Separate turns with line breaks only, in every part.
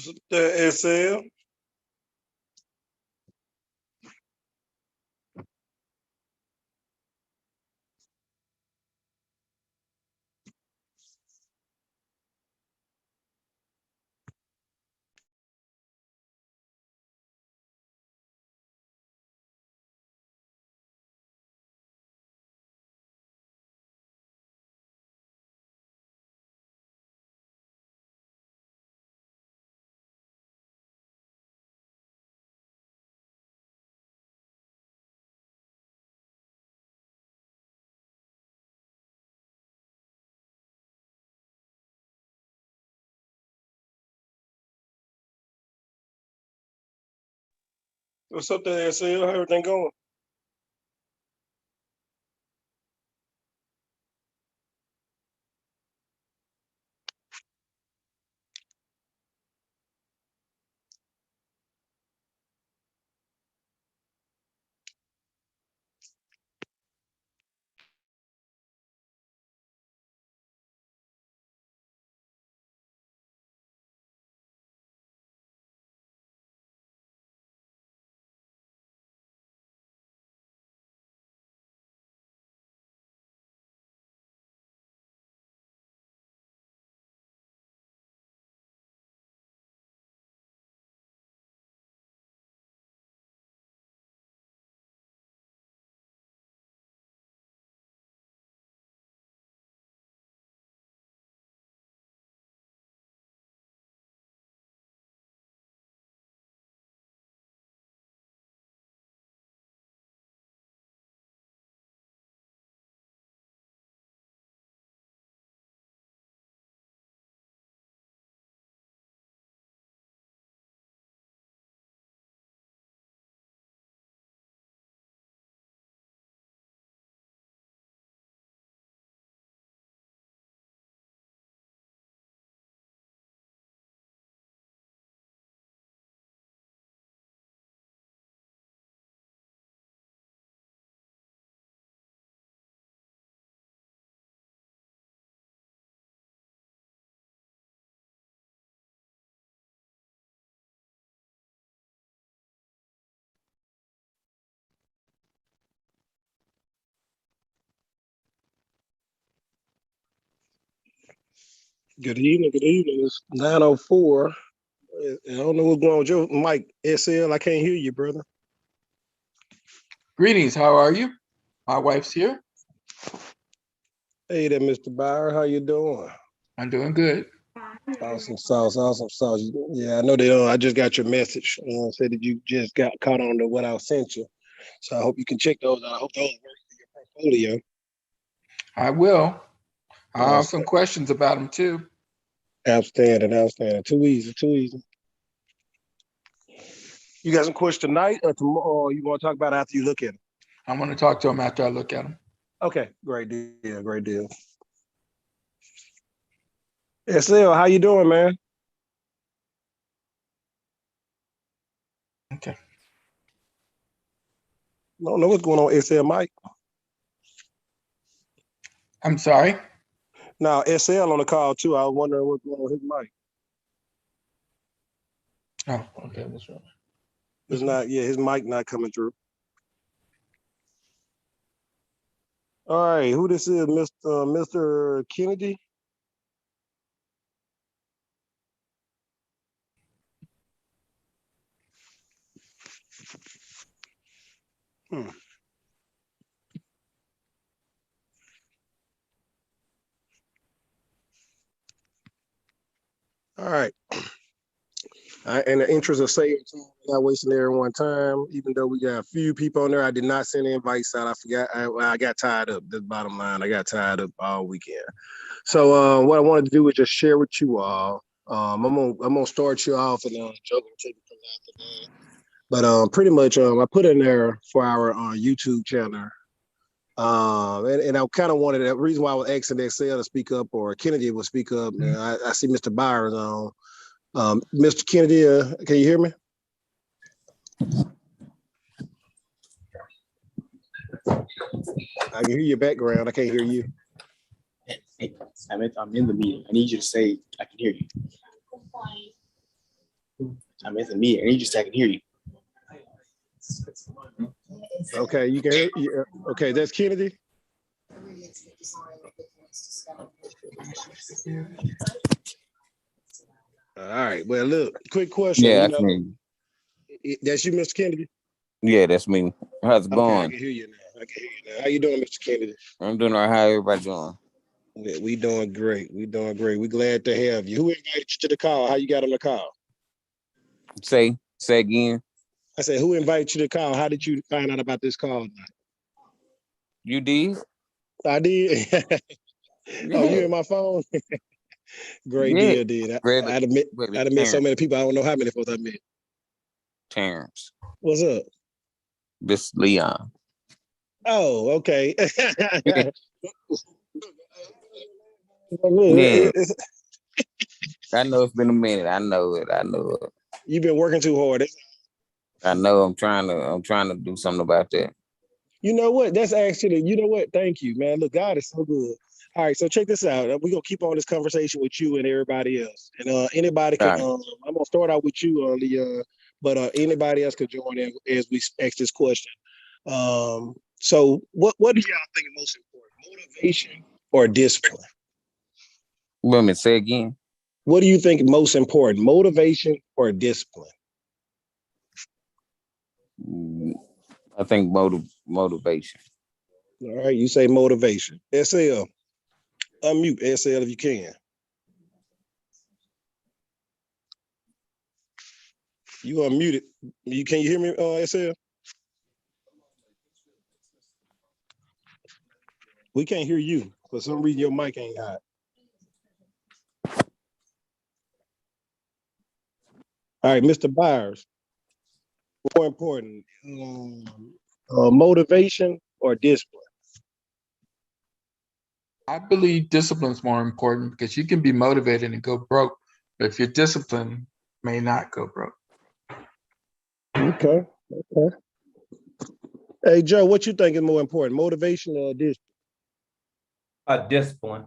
The SL. What's up there, SL? How everything going? Good evening. Good evening. It's 9:04. I don't know what's going on with your mic, SL. I can't hear you, brother.
Greetings, how are you? My wife's here.
Hey there, Mr. Byer. How you doing?
I'm doing good.
Awesome sauce. Awesome sauce. Yeah, I know they. I just got your message. Said that you just got caught on to what I sent you. So I hope you can check those out. I hope those work for your portfolio.
I will. I have some
Awesome.
questions about them too.
Outstanding. Outstanding. Too easy. Too easy. You got some questions tonight or tomorrow? Or you want to talk about it after you look at them?
I'm going to talk to them after I look at them.
Okay. Great deal. Great deal. SL, how you doing, man?
Okay.
I don't know what's going on, SL Mike.
I'm sorry.
Now, SL on the call too. I was wondering what's going on with his mic.
Oh, okay. What's wrong?
It's not, yeah, his mic not coming through. All right, who this is, Mr. Kennedy? Hmm. All right. In the interest of saving time, not wasting everyone time, even though we got a few people on there, I did not send invites out. I forgot. I got tied up. The bottom line, I got tied up all weekend. So what I wanted to do is just share with you all. I'm gonna start you off and joke and take it from after that. But pretty much, I put in there for our YouTube channel. And I kind of wanted the reason why I was asking XL to speak up or Kennedy would speak up. And I see Mr. Byers on. Mr. Kennedy, can you hear me? I can hear your background. I can't hear you.
Hey, I'm in the meeting. I need you to say I can hear you. I mean, it's a me, and you just I can hear you.
Okay, you can hear. Yeah. Okay, that's Kennedy. All right. Well, look, quick question.
Yeah,
You
that's
know,
me.
that's you, Mr. Kennedy.
Yeah, that's me. How's it
Okay, I
going?
can hear you now. I can hear you now. How you doing, Mr. Kennedy?
I'm doing all right. How everybody doing?
We doing great. We doing great. We glad to have you. Who invited you to the call? How you got on the call?
Say again.
I said, who invited you to the call? How did you find out about this call?
You did?
I did. Oh, you in my phone? Great
Yeah.
deal, dude.
Really,
I'd admit,
really
I'd admit so
Terrence.
many people. I don't know how many folks I met.
Terrence.
What's up?
This Leon.
Oh, okay.
Yeah. I know it's been a minute. I know it.
You've been working too hard.
I know I'm trying to do something about that.
You know what? That's actually, you know what? Thank you, man. Look, God is so good. All right, so check this out. We're gonna keep on this conversation with you and everybody else. And anybody can
All right.
I'm gonna start out with you, Leon, but anybody else could join in as we ask this question. So what do y'all think is most important? Motivation or discipline?
Wait a minute, say again.
What do you think is most important? Motivation or discipline?
I think motivation.
All right, you say motivation. SL, unmute SL if you can. You unmuted. Can you hear me, SL? We can't hear you. For some reason, your mic ain't hot. All right, Mr. Byers. More important, motivation or discipline?
I believe discipline is more important because you can be motivated and go broke, but if you're disciplined, may not go broke.
Okay. Hey, Joe, what you think is more important, motivation or discipline?
Discipline.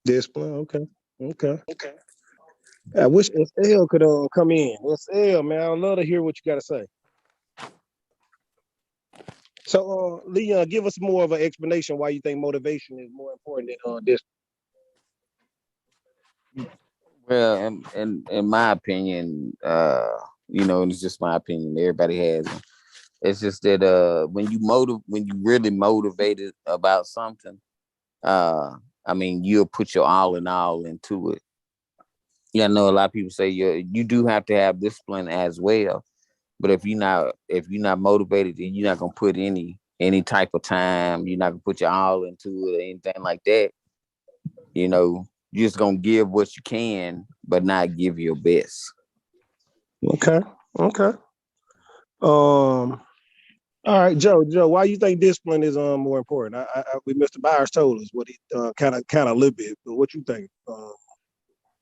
Discipline. Okay. I wish SL could come in. SL, man, I'd love to hear what you got to say. So, Leon, give us more of an explanation why you think motivation is more important than discipline.
Well, in my opinion, and it's just my opinion. Everybody has them. It's just that when you really motivated about something, you'll put your all in all into it. Yeah, I know a lot of people say you do have to have discipline as well, but if you're not motivated, then you're not gonna put any type of time. You're not gonna put your all into it or anything like that. You're just gonna give what you can, but not give your best.
Okay. All right, Joe, why you think discipline is more important? Mr. Byers told us what he kind of a little bit, but what you think,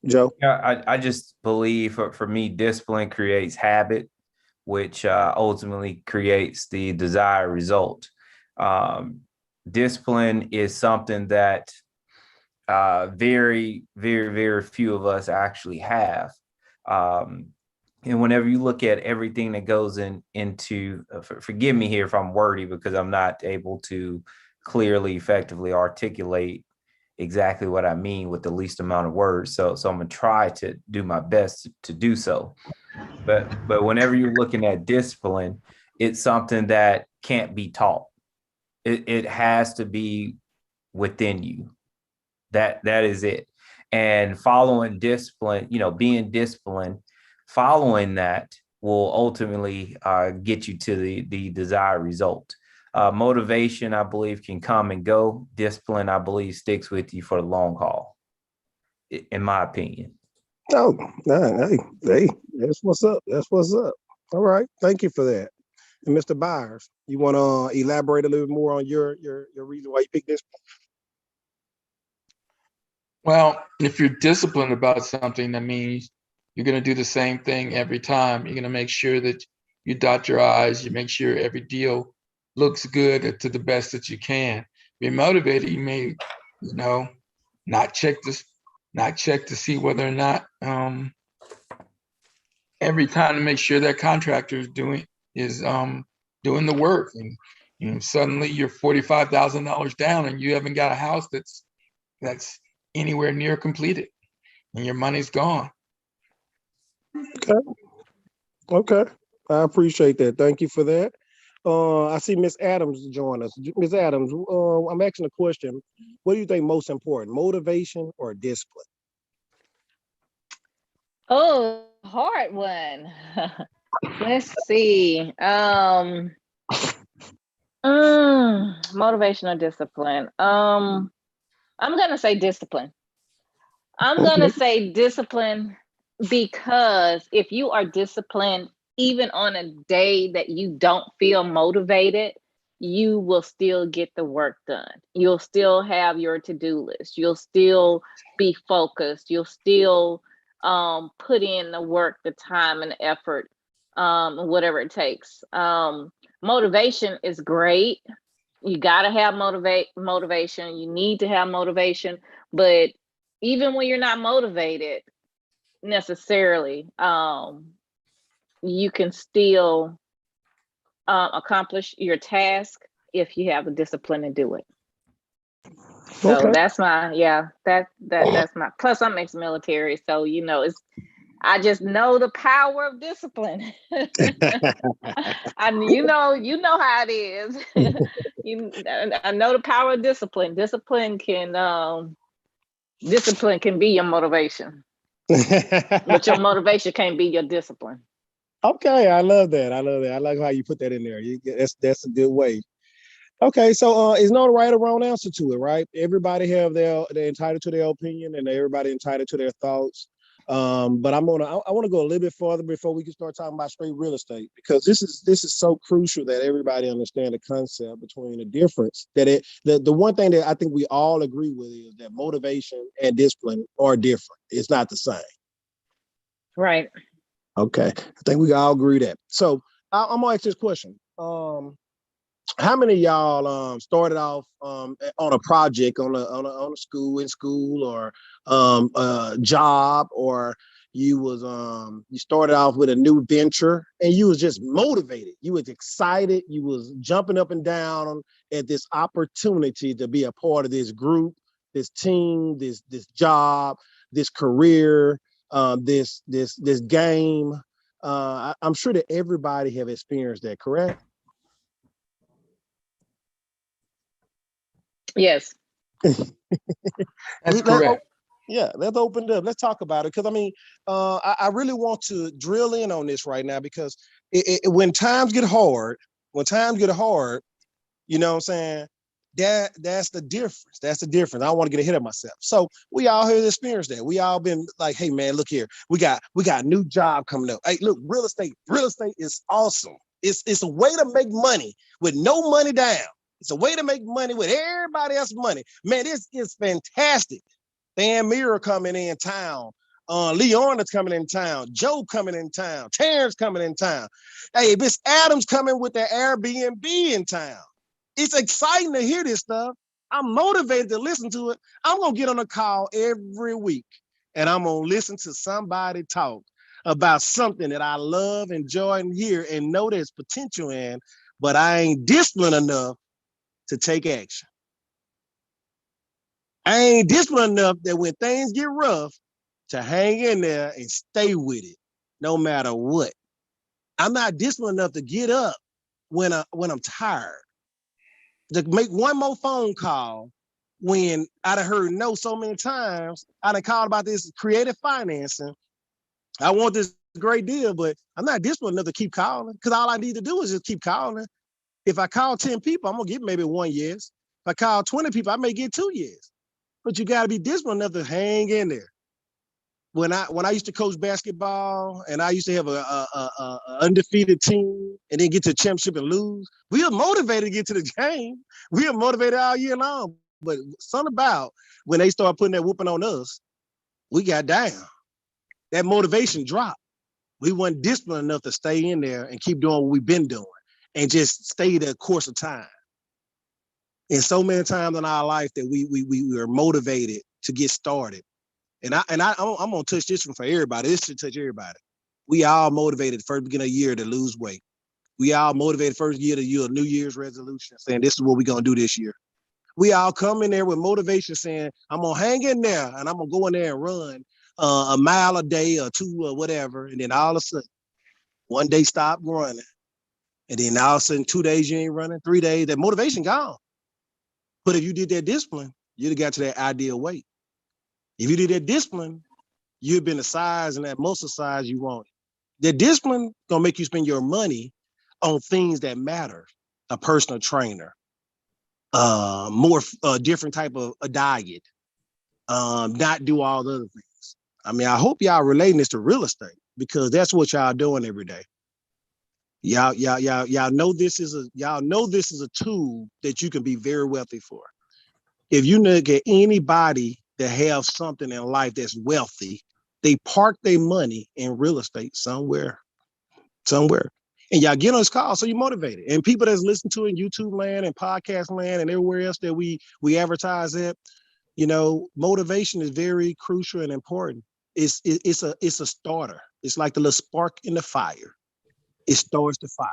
Joe?
Yeah, I just believe for me, discipline creates habit, which ultimately creates the desired result. Discipline is something that very, very, very few of us actually have. And whenever you look at everything that goes into, forgive me here if I'm wordy because I'm not able to clearly, effectively articulate exactly what I mean with the least amount of words. So I'm gonna try to do my best to do so. But whenever you're looking at discipline, it's something that can't be taught. It has to be within you. That is it. And following discipline, being disciplined, following that will ultimately get you to the desired result. Motivation, I believe, can come and go. Discipline, I believe, sticks with you for the long haul, in my opinion.
Oh, hey, that's what's up. All right, thank you for that. And Mr. Byers, you want to elaborate a little bit more on your reason why you picked this?
Well, if you're disciplined about something, that means you're going to do the same thing every time. You're going to make sure that you dot your I's, you make sure every deal looks good to the best that you can. Be motivated, you may, not check to see whether or not every time to make sure that contractor is doing the work. And suddenly you're $45,000 down and you haven't got a house that's anywhere near completed, and your money's gone.
Okay. I appreciate that. Thank you for that. I see Miss Adams join us. Miss Adams, I'm asking a question. What do you think most important, motivation or discipline?
Oh, hard one. Let's see. Motivation or discipline. I'm gonna say discipline. I'm gonna say discipline because if you are disciplined, even on a day that you don't feel motivated, you will still get the work done. You'll still have your to-do list. You'll still be focused. You'll still put in the work, the time and the effort, whatever it takes. Motivation is great. You gotta have motivation. You need to have motivation, but even when you're not motivated necessarily, you can still accomplish your task if you have the discipline to do it. So
Okay.
that's my that's my, plus I'm ex-military, so I just know the power of discipline. And you know how it is. I know the power of discipline. Discipline can be your motivation, but your motivation can't be your discipline.
Okay, I love that. I like how you put that in there. That's a good way. Okay, so it's no right or wrong answer to it, right? Everybody have they're entitled to their opinion, and everybody entitled to their thoughts. But I want to go a little bit further before we can start talking about straight real estate, because this is so crucial that everybody understand the concept between the difference. The one thing that I think we all agree with is that motivation and discipline are different. It's not the same.
Right.
Okay, I think we all agree that. So I'm gonna ask this question. How many of y'all started off on a project on a school or a job, or you started off with a new venture and you was just motivated, you was excited, you was jumping up and down at this opportunity to be a part of this group, this team, this job, this career, this game. I'm sure that everybody have experienced that, correct?
Yes.
That's correct.
Yeah, let's open it up. Let's talk about it. Because I really want to drill in on this right now, because when times get hard, you know what I'm saying? That's the difference. That's the difference. I don't want to get ahead of myself. So we all have experienced that. We all been like, hey man, look here. We got a new job coming up. Hey, look, real estate is awesome. It's a way to make money with no money down. It's a way to make money with everybody else's money. Man, this is fantastic. Van Mira coming in town. Leon is coming in town. Joe coming in town. Terrence coming in town. Hey, Miss Adams coming with the Airbnb in town. It's exciting to hear this stuff. I'm motivated to listen to it. I'm going to get on a call every week, and I'm going to listen to somebody talk about something that I love, enjoy, and hear, and know there's potential in, but I ain't disciplined enough to take action. I ain't disciplined enough that when things get rough, to hang in there and stay with it, no matter what. I'm not disciplined enough to get up when I'm tired, to make one more phone call when I'd have heard no so many times. I'd have called about this creative financing. I want this great deal, but I'm not disciplined enough to keep calling, because all I need to do is just keep calling. If I call 10 people, I'm going to get maybe 1 yes. If I call 20 people, I may get 2 yes. But you got to be disciplined enough to hang in there. When I used to coach basketball and I used to have a undefeated team and then get to the championship and lose, we were motivated to get to the game. We were motivated all year long. But something about when they started putting that whooping on us, we got down. That motivation dropped. We weren't disciplined enough to stay in there and keep doing what we've been doing and just stay the course of time. And so many times in our life that we were motivated to get started. And I'm gonna touch this one for everybody. This should touch everybody. We all motivated the first beginning of the year to lose weight. We all motivated first year to do a New Year's resolution saying this is what we're gonna do this year. We all come in there with motivation saying, I'm gonna hang in there and I'm gonna go in there and run a mile a day or 2 or whatever. And then all of a sudden, one day stop running. And then all of a sudden, 2 days you ain't running, 3 days, that motivation gone. But if you did that discipline, you'd have got to that ideal weight. If you did that discipline, you'd been the size and that muscle size you wanted. That discipline gonna make you spend your money on things that matter. A personal trainer, more different type of a diet, not do all the other things. I mean, I hope y'all relating this to real estate because that's what y'all doing every day. Y'all know this is a tool that you can be very wealthy for. If you look at anybody that have something in life that's wealthy, they park their money in real estate somewhere. And y'all get on this call, so you're motivated. And people that's listening to it in YouTube land and podcast land and everywhere else that we advertise at, you know, motivation is very crucial and important. It's a starter. It's like the little spark in the fire. It starts the fire,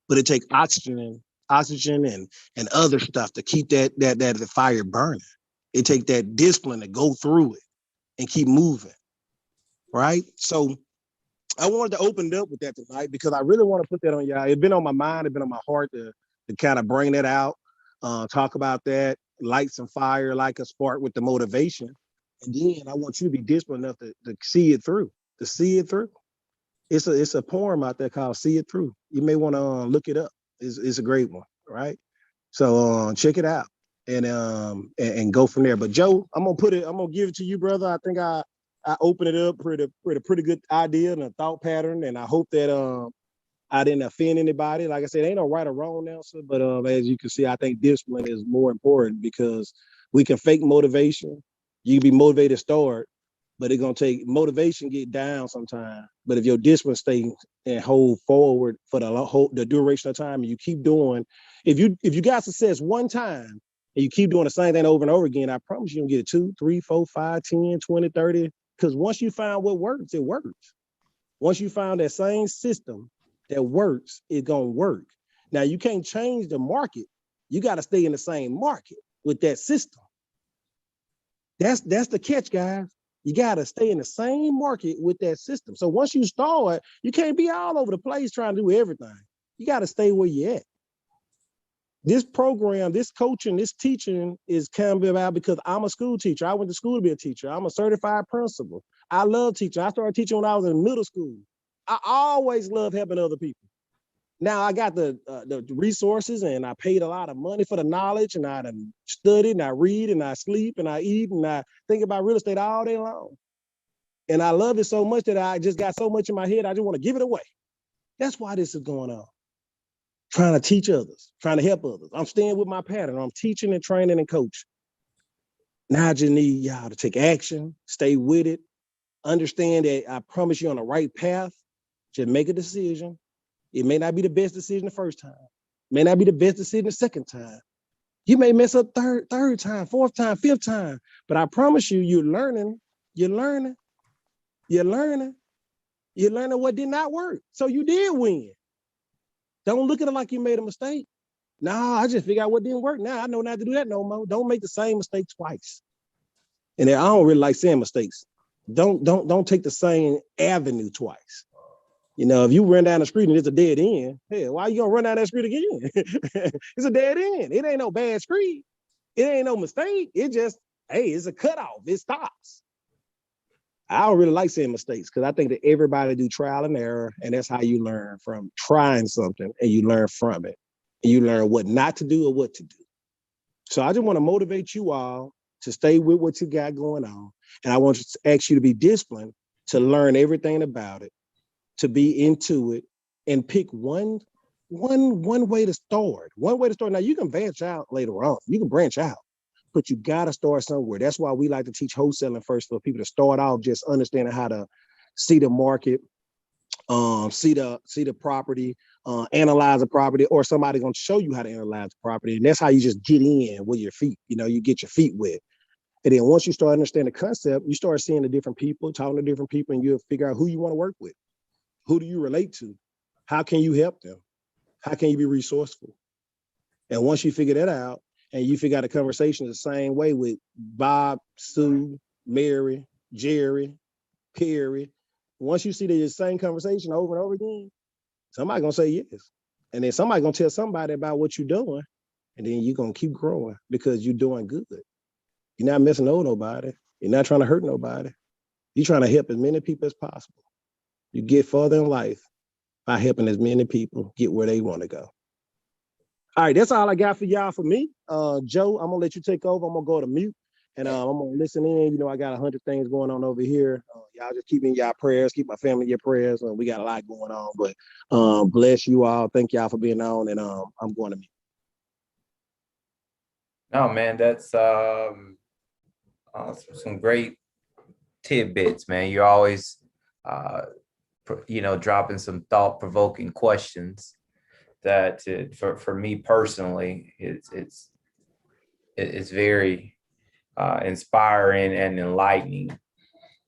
but it takes oxygen and other stuff to keep that fire burning. It takes that discipline to go through it and keep moving, right? So I wanted to open it up with that tonight because I really want to put that on y'all. It's been on my mind, it's been on my heart to kind of bring that out, talk about that, light some fire like a spark with the motivation. And then I want you to be disciplined enough to see it through, It's a poem out there called "See It Through." You may want to look it up. It's a great one, right? So check it out and go from there. But Joe, I'm gonna give it to you, brother. I think I opened it up with a pretty good idea and a thought pattern, and I hope that I didn't offend anybody. Like I said, ain't no right or wrong answer, but as you can see, I think discipline is more important because we can fake motivation. You can be motivated to start, but it's gonna take motivation get down sometime. But if your discipline stay and hold forward for the duration of time, and you keep doing, if you got success one time and you keep doing the same thing over and over again, I promise you'll get it 2, 3, 4, 5, 10, 20, 30. Because once you find what works, it works. Once you find that same system that works, it's gonna work. Now you can't change the market. You got to stay in the same market with that system. That's the catch, guys. You got to stay in the same market with that system. So once you start, you can't be all over the place trying to do everything. You got to stay where you're at. This program, this coaching, this teaching is coming about because I'm a school teacher. I went to school to be a teacher. I'm a certified principal. I love teaching. I started teaching when I was in middle school. I always loved helping other people. Now I got the resources and I paid a lot of money for the knowledge and I study and I read and I sleep and I eat and I think about real estate all day long. And I love it so much that I just got so much in my head, I just want to give it away. That's why this is going on. Trying to teach others, trying to help others. I'm staying with my pattern. I'm teaching and training and coaching. Now I just need y'all to take action, stay with it, understand that I promise you're on the right path. Just make a decision. It may not be the best decision the first time. It may not be the best decision the second time. You may mess up third time, fourth time, fifth time. But I promise you, you're learning what did not work. So you did win. Don't look at it like you made a mistake. Nah, I just figured out what didn't work. Now I know not to do that no more. Don't make the same mistake twice. And I don't really like saying mistakes. Don't take the same avenue twice. You know, if you run down the street and it's a dead end, hey, why are you gonna run down that street again? It's a dead end. It ain't no bad street. It ain't no mistake. It just, hey, it's a cutoff. It stops. I don't really like saying mistakes because I think that everybody do trial and error, and that's how you learn from trying something and you learn from it. And you learn what not to do or what to do. So I just want to motivate you all to stay with what you got going on. And I want to ask you to be disciplined, to learn everything about it, to be into it, and pick one way to start. One way to start. Now you can branch out later on. You can branch out, but you gotta start somewhere. That's why we like to teach wholesaling first for people to start off just understanding how to see the market, see the property, analyze the property, or somebody gonna show you how to analyze the property. And that's how you just get in with your feet. You know, you get your feet wet. And then once you start understanding the concept, you start seeing the different people, talking to different people, and you'll figure out who you want to work with. Who do you relate to? How can you help them? How can you be resourceful? And once you figure that out, and you figure out the conversation the same way with Bob, Sue, Mary, Jerry, Perry, once you see the same conversation over and over again, somebody gonna say yes. And then somebody gonna tell somebody about what you're doing, and then you're gonna keep growing because you're doing good. You're not messing over nobody. You're not trying to hurt nobody. You're trying to help as many people as possible. You get further in life by helping as many people get where they want to go. All right, that's all I got for y'all for me. Joe, I'm gonna let you take over. I'm gonna go to mute and I'm gonna listen in. You know, I got 100 things going on over here. Y'all just keep in y'all prayers, keep my family in your prayers. We got a lot going on, but bless you all. Thank y'all for being on, and I'm going to mute.
No, man, that's some great tidbits, man. You're always, dropping some thought-provoking questions that for me personally, it's very inspiring and enlightening.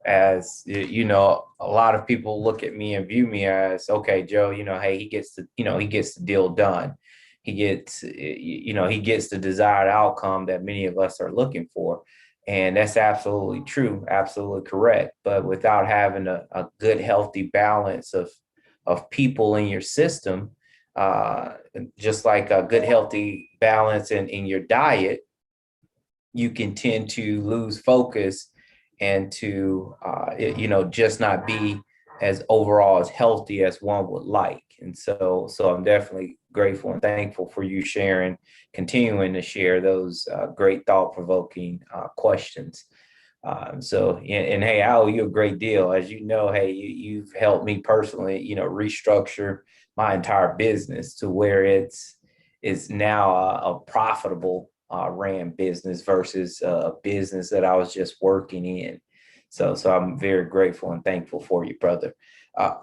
As you know, a lot of people look at me and view me as, okay, Joe, hey, he gets the deal done. He gets the desired outcome that many of us are looking for. And that's absolutely true, absolutely correct. But without having a good, healthy balance of people in your system, just like a good, healthy balance in your diet, you can tend to lose focus and to, just not be as overall as healthy as one would like. And so I'm definitely grateful and thankful for you continuing to share those great thought-provoking questions. And hey, I owe you a great deal. As you know, hey, you've helped me personally, restructure my entire business to where it's now a profitable ran business versus a business that I was just working in. So I'm very grateful and thankful for you, brother.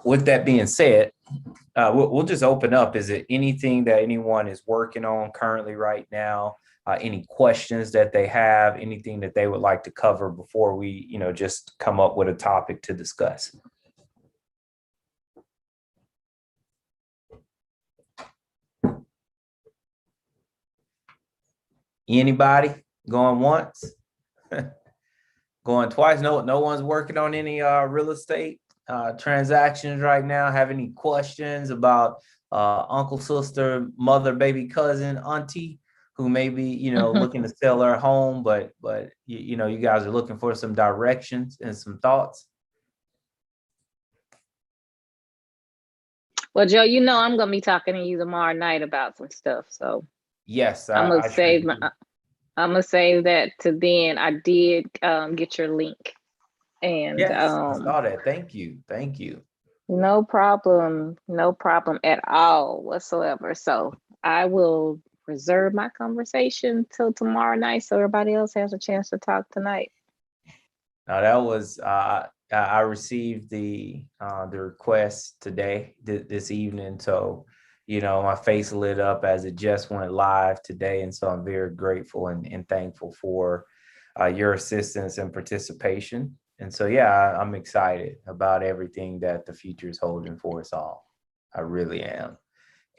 With that being said, we'll just open up. Is it anything that anyone is working on currently right now? Any questions that they have, anything that they would like to cover before we, just come up with a topic to discuss? Anybody going once? Going twice? No one's working on any real estate transactions right now. Have any questions about uncle, sister, mother, baby, cousin, auntie who may be, looking to sell their home, but you guys are looking for some directions and some thoughts?
Well, Joe, I'm gonna be talking to you tomorrow night about some stuff. So
yes,
I'm gonna save that to then. I did get your link, and
yes, I saw that. Thank you.
No problem at all whatsoever. So I will reserve my conversation till tomorrow night, so everybody else has a chance to talk tonight.
Now that was I received the request today, this evening. So, my face lit up as it just went live today. And so I'm very grateful and thankful for your assistance and participation. And so, yeah, I'm excited about everything that the future is holding for us all. I really am.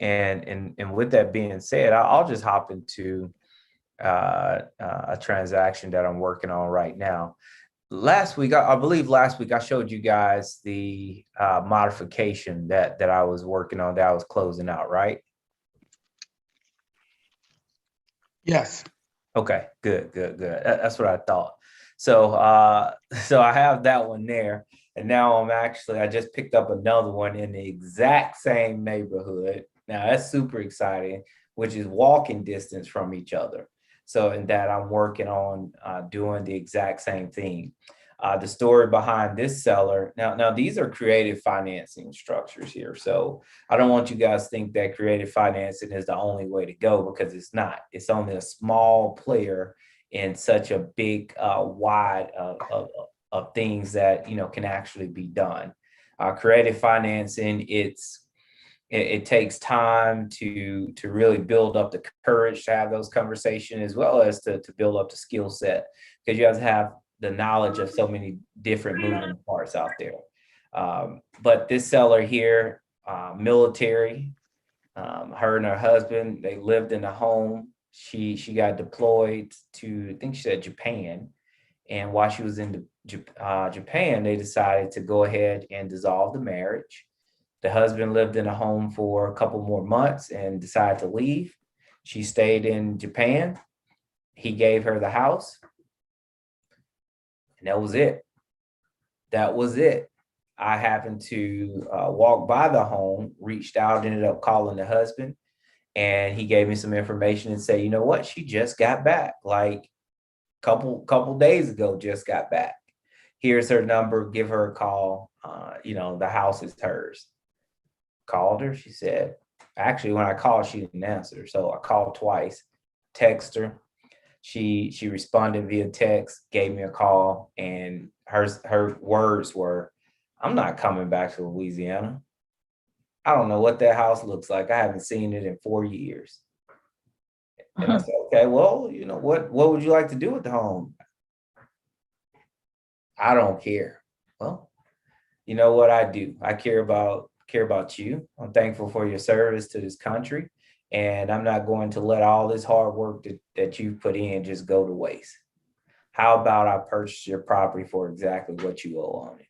And with that being said, I'll just hop into a transaction that I'm working on right now. Last week, I believe I showed you guys the modification that I was working on, that I was closing out, right?
Yes.
Okay, good. That's what I thought. So I have that one there. And now I just picked up another one in the exact same neighborhood. Now that's super exciting, which is walking distance from each other. So in that I'm working on doing the exact same thing. The story behind this seller, now these are creative financing structures here. So I don't want you guys to think that creative financing is the only way to go, because it's not. It's only a small player in such a big wide of things that can actually be done. Creative financing, it takes time to really build up the courage to have those conversations, as well as to build up the skill set, because you have to have the knowledge of so many different moving parts out there. But this seller here, military, her and her husband, they lived in a home. She got deployed to, I think she said Japan. And while she was in Japan, they decided to go ahead and dissolve the marriage. The husband lived in a home for a couple more months and decided to leave. She stayed in Japan. He gave her the house. And that was it. That was it. I happened to walk by the home, reached out, ended up calling the husband, and he gave me some information and said, you know what? She just got back, like couple days ago, just got back. Here's her number, give her a call. The house is hers. Called her, she said, actually, when I called, she didn't answer. So I called twice, text her. She responded via text, gave me a call, and her words were, I'm not coming back to Louisiana. I don't know what that house looks like. I haven't seen it in 4 years. And I said, okay, well, what would you like to do with the home? I don't care. Well, you know what I do? I care about you. I'm thankful for your service to this country. And I'm not going to let all this hard work that you've put in just go to waste. How about I purchase your property for exactly what you owe on it?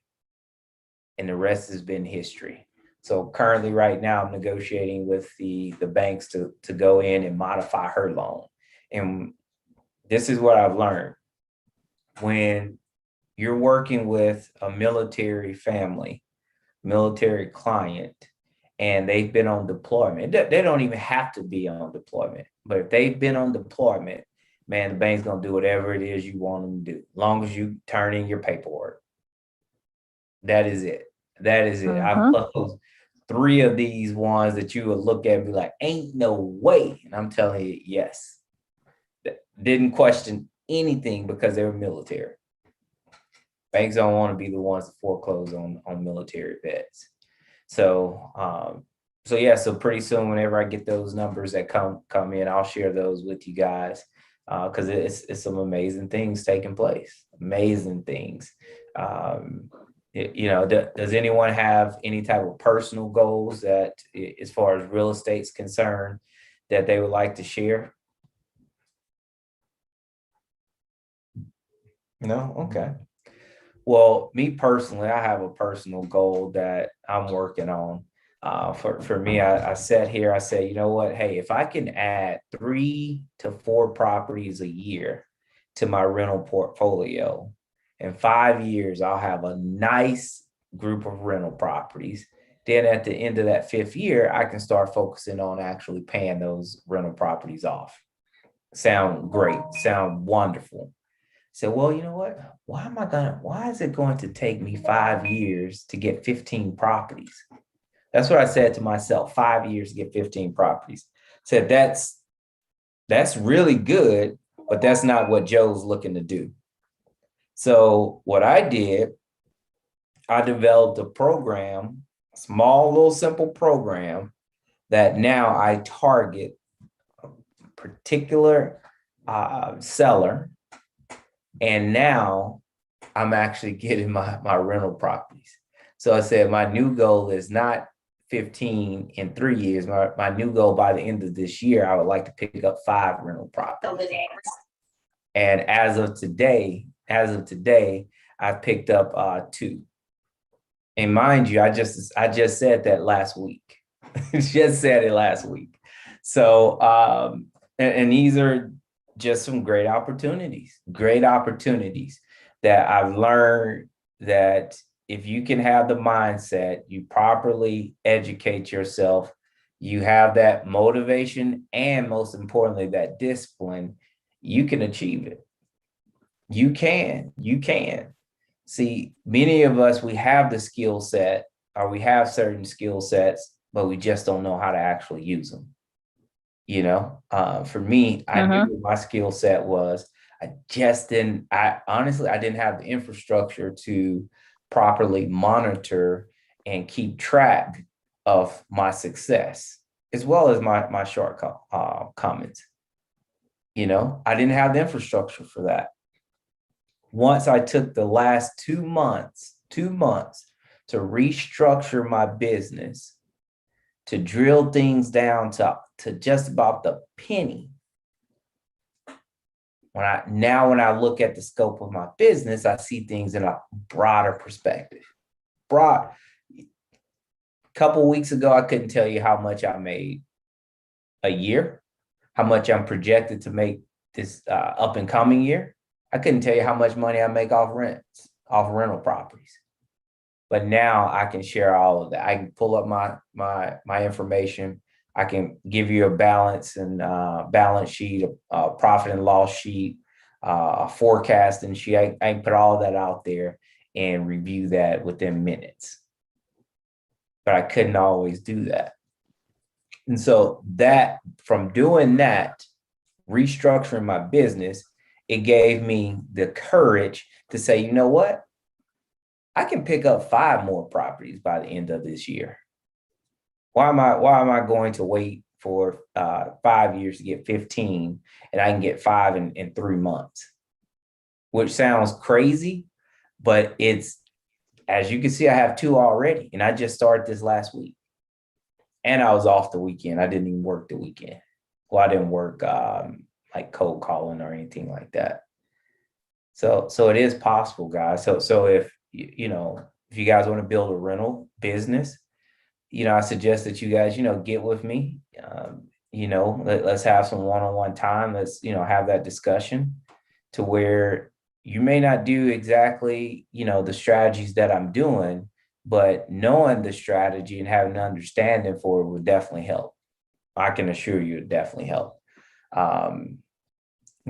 And the rest has been history. So currently right now, I'm negotiating with the banks to go in and modify her loan. And this is what I've learned. When you're working with a military family, military client, and they've been on deployment, they don't even have to be on deployment. But if they've been on deployment, man, the bank's going to do whatever it is you want them to do, as long as you turn in your paperwork. That is it. That is it. I've closed 3 of these ones that you would look at and be like, ain't no way. And I'm telling you, yes. Didn't question anything because they were military. Banks don't want to be the ones to foreclose on military vets. So pretty soon, whenever I get those numbers that come in, I'll share those with you guys, because it's some amazing things taking place. Amazing things. Does anyone have any type of personal goals that, as far as real estate's concerned, that they would like to share? No? Okay. Well, me personally, I have a personal goal that I'm working on. For me, I sat here, I said, you know what? Hey, if I can add 3 to 4 properties a year to my rental portfolio, in 5 years, I'll have a nice group of rental properties. Then at the end of that 5th year, I can start focusing on actually paying those rental properties off. Sound great, sound wonderful. So, well, you know what? Why is it going to take me 5 years to get 15 properties? That's what I said to myself, 5 years to get 15 properties. Said that's really good, but that's not what Joe's looking to do. So what I did, I developed a program, small, little, simple program that now I target a particular seller. And now I'm actually getting my rental properties. So I said, my new goal is not 15 in 3 years. My new goal by the end of this year, I would like to pick up 5 rental properties. And as of today, I've picked up 2. And mind you, I just said that last week. Just said it last week. So, and these are just some great opportunities that I've learned that if you can have the mindset, you properly educate yourself, you have that motivation, and most importantly, that discipline, you can achieve it. You can. See, many of us, we have the skill set, or we have certain skill sets, but we just don't know how to actually use them. For me, I knew what my skill set was. I didn't have the infrastructure to properly monitor and keep track of my success, as well as my shortcomings. I didn't have the infrastructure for that. Once I took the last 2 months to to restructure my business, to drill things down to just about the penny. When I look at the scope of my business, I see things in a broader perspective. Couple weeks ago, I couldn't tell you how much I made a year, how much I'm projected to make this up and coming year. I couldn't tell you how much money I make off rental properties. But now I can share all of that. I can pull up my information. I can give you a balance and balance sheet, a profit and loss sheet, a forecasting sheet. I can put all that out there and review that within minutes. But I couldn't always do that. And so that from doing that, restructuring my business, it gave me the courage to say, you know what? I can pick up 5 more properties by the end of this year. Why am I going to wait for 5 years to get 15 and I can get 5 in 3 months? Which sounds crazy, but it's, as you can see, I have 2 already, and I just started this last week. And I was off the weekend. I didn't even work the weekend. Well, I didn't work like cold calling or anything like that. So it is possible, guys. So if you guys want to build a rental business, I suggest that you guys, get with me. Let's have some one-on-one time. Let's, have that discussion to where you may not do exactly, the strategies that I'm doing, but knowing the strategy and having an understanding for it would definitely help. I can assure you it definitely help.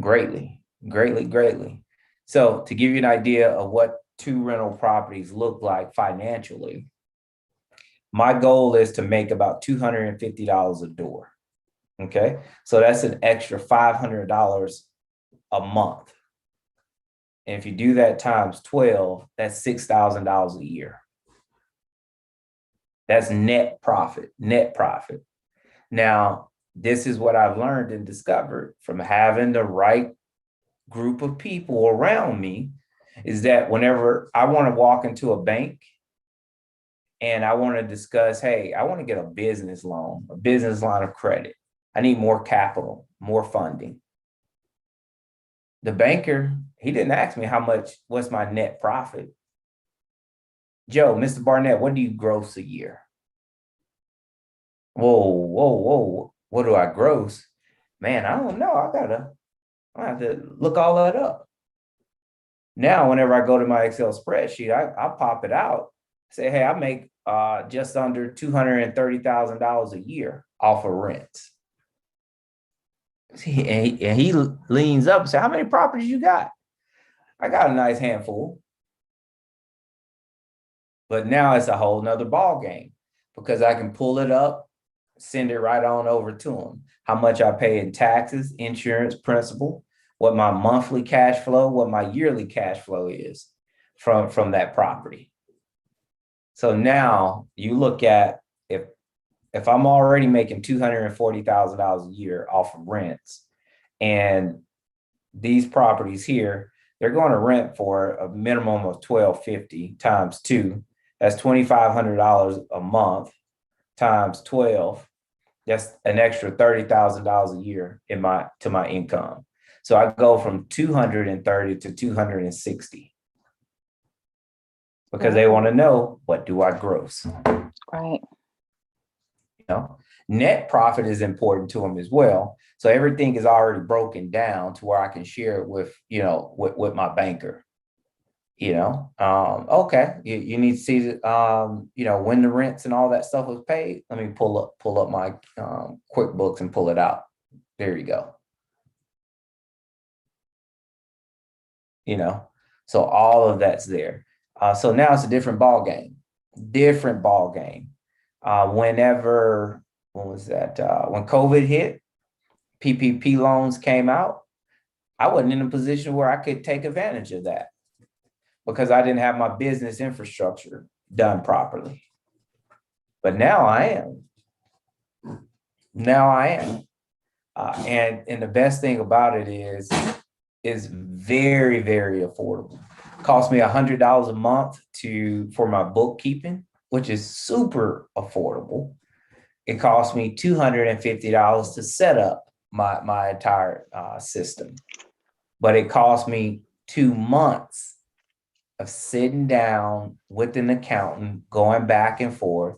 Greatly. So to give you an idea of what 2 rental properties look like financially, my goal is to make about $250 a door. Okay. So that's an extra $500 a month. And if you do that times 12, that's $6,000 a year. That's net profit. Now, this is what I've learned and discovered from having the right group of people around me, is that whenever I want to walk into a bank and I want to discuss, hey, I want to get a business loan, a business line of credit. I need more capital, more funding. The banker, he didn't ask me what's my net profit. Joe, Mr. Barnett, what do you gross a year? Whoa. What do I gross? Man, I don't know. I have to look all that up. Now, whenever I go to my Excel spreadsheet, I pop it out, say, hey, I make just under $230,000 a year off of rents. And he leans up and says, how many properties you got? I got a nice handful. But now it's a whole nother ball game, because I can pull it up, send it right on over to them. How much I pay in taxes, insurance, principal, what my monthly cash flow, what my yearly cash flow is from that property. So now you look at, if I'm already making $240,000 a year off of rents, and these properties here, they're going to rent for a minimum of $1,250 times 2. That's $2,500 a month times 12. That's an extra $30,000 a year to my income. So I go from 230 to 260 because they want to know, what do I gross?
Right.
Net profit is important to them as well. So everything is already broken down to where I can share it with with my banker. Okay, you need to see when the rents and all that stuff was paid. Let me pull up my QuickBooks and pull it out. There you go. So all of that's there. So now it's a different ball game. When was that? When COVID hit, PPP loans came out. I wasn't in a position where I could take advantage of that because I didn't have my business infrastructure done properly. But now I am. And the best thing about it is very, very affordable. Cost me $100 a month for my bookkeeping, which is super affordable. It cost me $250 to set up my entire system, but it cost me 2 months of sitting down with an accountant, going back and forth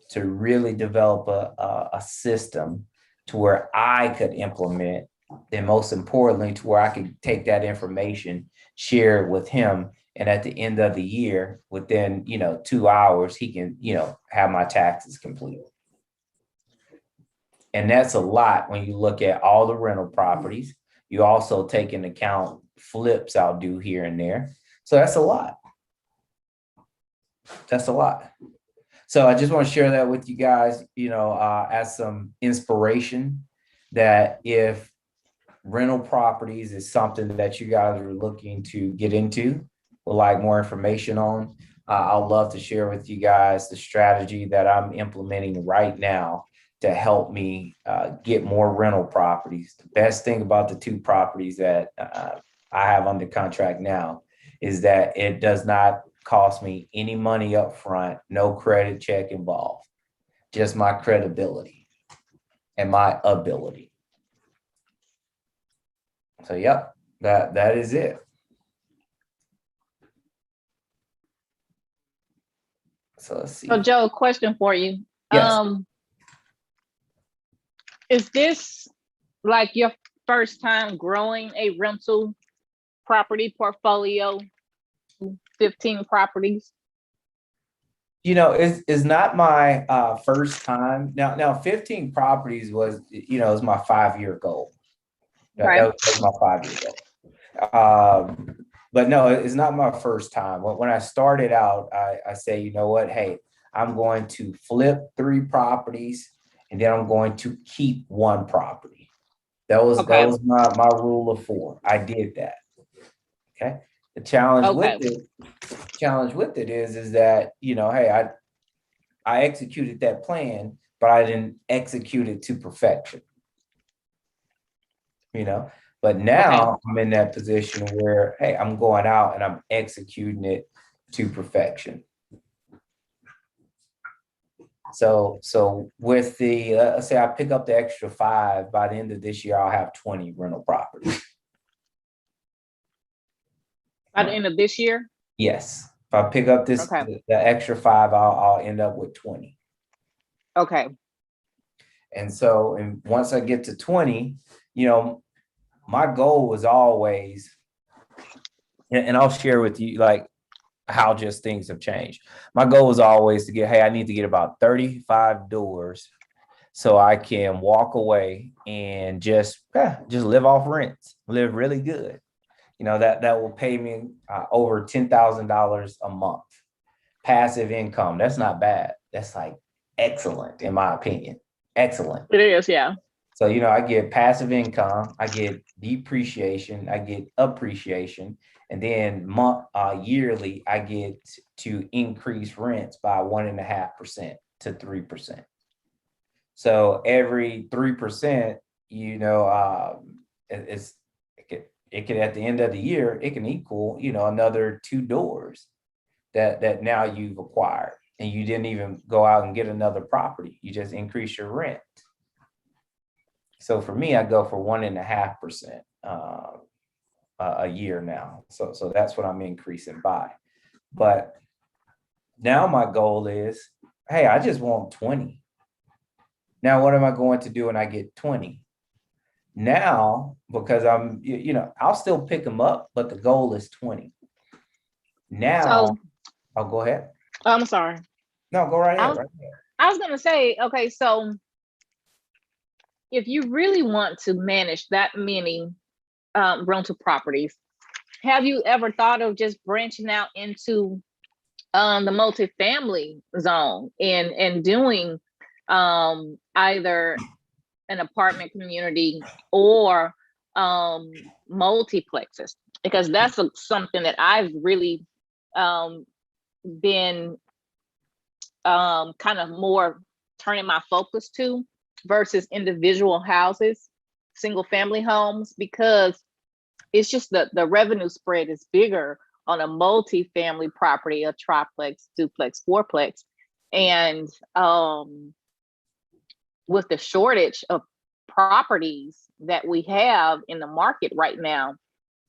to really develop a system to where I could implement, and most importantly, to where I could take that information, share it with him, and at the end of the year, within 2 hours, he can have my taxes complete. And that's a lot when you look at all the rental properties. You also take into account flips I'll do here and there. So that's a lot. That's a lot. So I just want to share that with you guys, as some inspiration, that if rental properties is something that you guys are looking to get into, would like more information on, I'd love to share with you guys the strategy that I'm implementing right now to help me get more rental properties. The best thing about the 2 properties that I have under contract now is that it does not cost me any money up front, no credit check involved, just my credibility and my ability. So, yep, that is it. So let's see.
So Joe, question for you.
Yes.
Is this like your first time growing a rental property portfolio, 15 properties?
It's not my first time. Now 15 properties was, is my 5-year goal.
Right.
That was my 5-year goal. But no, it's not my first time. When I started out, I say, you know what? Hey, I'm going to flip 3 properties, and then I'm going to keep 1 property. That was my rule of 4. I did that. Okay. The challenge with it is that, hey, I executed that plan, but I didn't execute it to perfection. But now I'm in that position where, hey, I'm going out and I'm executing it to perfection. So with the, let's say I pick up the extra 5, by the end of this year, I'll have 20 rental properties.
By the end of this year?
Yes. If I pick up the extra 5, I'll end up with 20.
Okay.
And once I get to 20, my goal was always, and I'll share with you like how just things have changed. My goal was always to get, hey, I need to get about 35 doors so I can walk away and just live off rents, live really good. That will pay me over $10,000 a month. Passive income. That's not bad. That's like excellent, in my opinion. Excellent.
It is, yeah.
So, I get passive income, I get depreciation, I get appreciation, and then yearly, I get to increase rents by 1.5% to 3%. So every 3%, it could at the end of the year, it can equal, another 2 doors that now you've acquired, and you didn't even go out and get another property. You just increase your rent. So for me, I go for 1.5% a year now. So that's what I'm increasing by. But now my goal is, hey, I just want 20. Now, what am I going to do when I get 20? Now, because I'm, I'll still pick them up, but the goal is 20. Now, I'll go ahead.
I'm sorry.
No, go right ahead.
I was going to say, okay, so if you really want to manage that many rental properties, have you ever thought of just branching out into the multifamily zone and doing either an apartment community or multiplexes? Because that's something that I've really been kind of more turning my focus to versus individual houses, single family homes, because it's just the revenue spread is bigger on a multi-family property, a triplex, duplex, fourplex. And with the shortage of properties that we have in the market right now,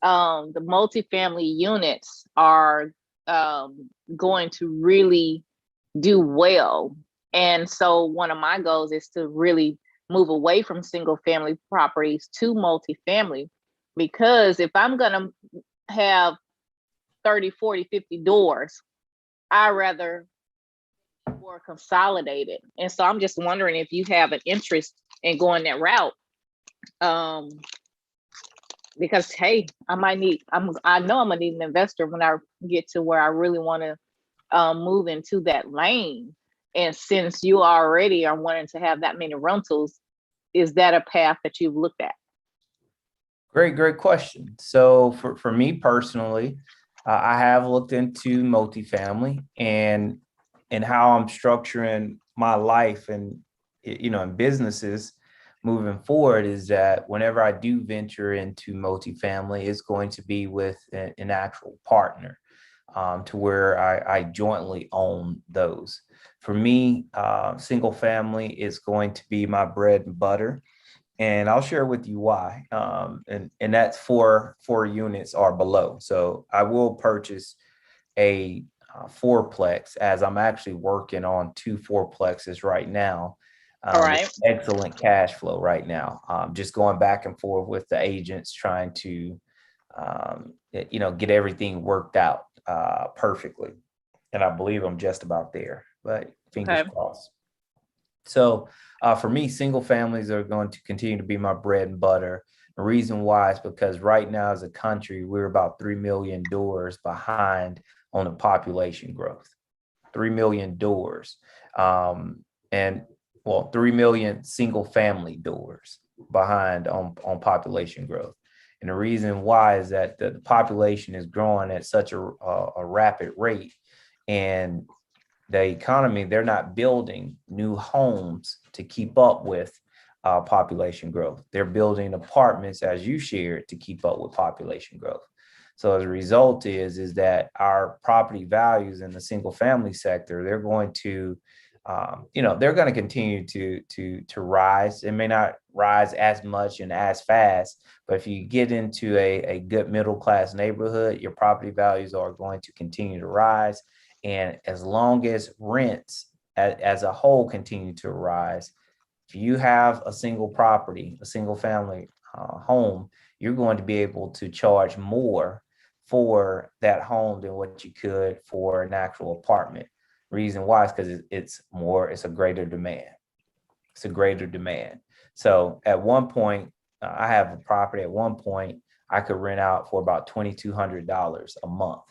the multifamily units are going to really do well. And so one of my goals is to really move away from single family properties to multifamily, because if I'm going to have 30, 40, 50 doors, I rather more consolidated. And so I'm just wondering if you have an interest in going that route. Because hey, I know I'm gonna need an investor when I get to where I really want to move into that lane. And since you already are wanting to have that many rentals, is that a path that you've looked at?
Great question. So for me personally, I have looked into multifamily and how I'm structuring my life and, and businesses moving forward is that whenever I do venture into multifamily, it's going to be with an actual partner, to where I jointly own those. For me, single family is going to be my bread and butter. And I'll share with you why. And that's four units or below. So I will purchase a fourplex, as I'm actually working on 2 fourplexes right now.
All right.
Excellent cash flow right now. Just going back and forth with the agents, trying to, get everything worked out perfectly. And I believe I'm just about there, but fingers crossed. So for me, single families are going to continue to be my bread and butter. The reason why is because right now as a country, we're about 3 million doors behind on the population growth. 3 million doors. 3 million single family doors behind on population growth. And the reason why is that the population is growing at such a rapid rate, and the economy, they're not building new homes to keep up with population growth. They're building apartments, as you shared, to keep up with population growth. So as a result is that our property values in the single family sector, they're going to, they're going to continue to rise. It may not rise as much and as fast, but if you get into a good middle class neighborhood, your property values are going to continue to rise. And as long as rents as a whole continue to rise, if you have a single property, a single family home, you're going to be able to charge more for that home than what you could for an actual apartment. Reason why is because it's a greater demand. It's a greater demand. So at one point, I have a property at one point I could rent out for about $2,200 a month.